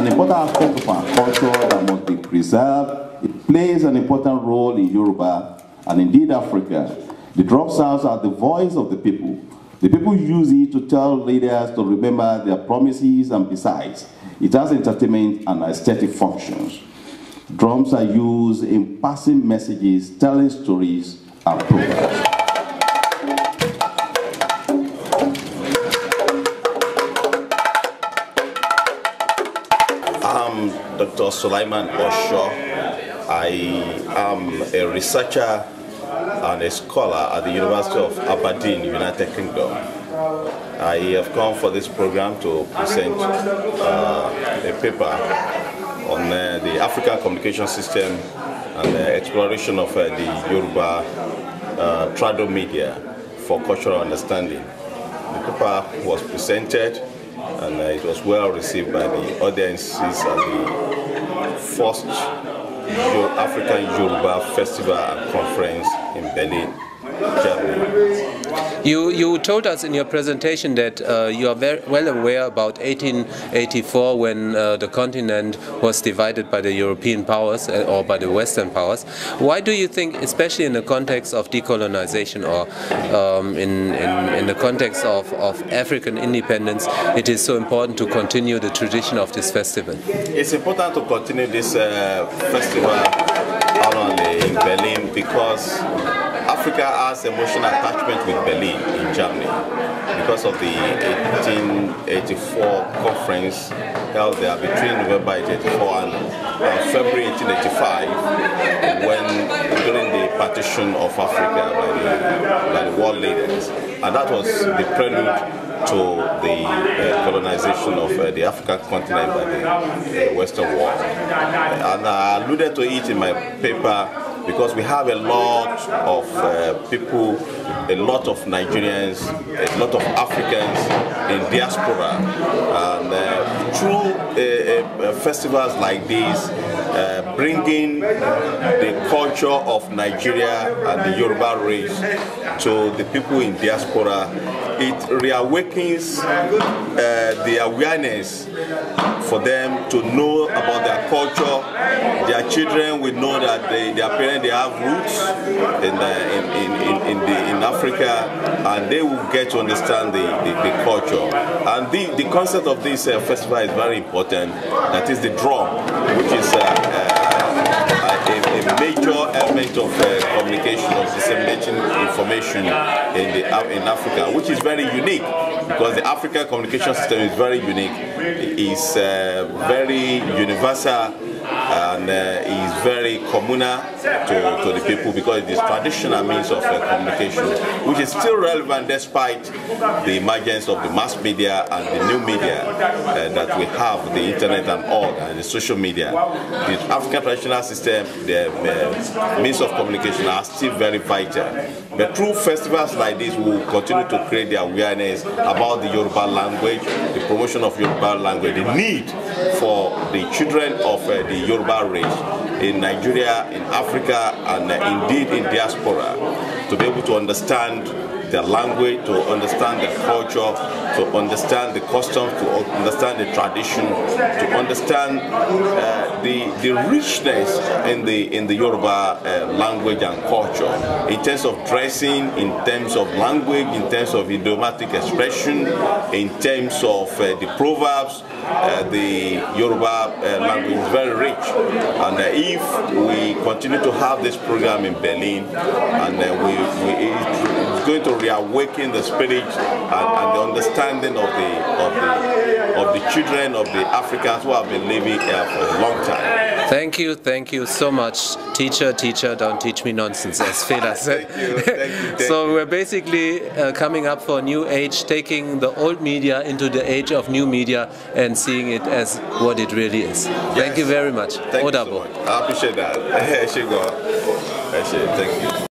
important aspect of our culture that must be preserved. It plays an important role in Yoruba and indeed Africa. The drum sounds are the voice of the people. The people use it to tell leaders to remember their promises, and besides, it has entertainment and aesthetic functions. Drums are used in passing messages, telling stories, and programs. I'm Dr. Sulaimon Osho. I am a researcher and a scholar at the University of Aberdeen, United Kingdom. I have come for this program to present a paper on the African communication system and the exploration of the Yoruba trado media for cultural understanding. The paper was presented and it was well received by the audiences at the first African Yoruba Festival and Conference in Berlin, Germany. You told us in your presentation that you are very well aware about 1884 when the continent was divided by the European powers or by the Western powers. Why do you think, especially in the context of decolonization or in the context of African independence, it is so important to continue the tradition of this festival? It's important to continue this festival annually in Berlin because Africa has emotional attachment with Berlin in Germany because of the 1884 conference held there between November 1884 and February 1885, when during the partition of Africa by the world leaders, and that was the prelude to the colonization of the African continent by the Western world. And I alluded to it in my paper because we have a lot of people, a lot of Nigerians, a lot of Africans in diaspora, and through festivals like this, bringing the culture of Nigeria and the Yoruba race to the people in diaspora, it reawakens the awareness for them to know about their culture. Their children will know that their parents have roots in Africa, and they will get to understand the culture. And the concept of this festival is very important. That is the drum, which is a major element of communication, of disseminating information in Africa, which is very unique because the African communication system is very unique. It's very universal and is very communal to the people because it is traditional means of communication, which is still relevant despite the emergence of the mass media and the new media that we have, the internet and all, and the social media. The African traditional system, the means of communication are still very vital. But through festivals like this, we will continue to create the awareness about the Yoruba language, the promotion of Yoruba language, the need for the children of the Yoruba race in Nigeria, in Africa, and indeed in diaspora to be able to understand their language, to understand their culture, to understand the customs, to understand the tradition, to understand the richness in the Yoruba language and culture, in terms of dressing, in terms of language, in terms of idiomatic expression, in terms of the proverbs. The Yoruba language is very rich, and if we continue to have this program in Berlin, and it's going to reawaken the spirit and the understanding of the children of the Africans who have been living here for a long time. Thank you so much. Teacher, don't teach me nonsense, as Fela said. Thank you. So we're basically coming up for a new age, taking the old media into the age of new media and seeing it as what it really is. Yes. Thank you very much. Thank you so much. I appreciate that. Thank you.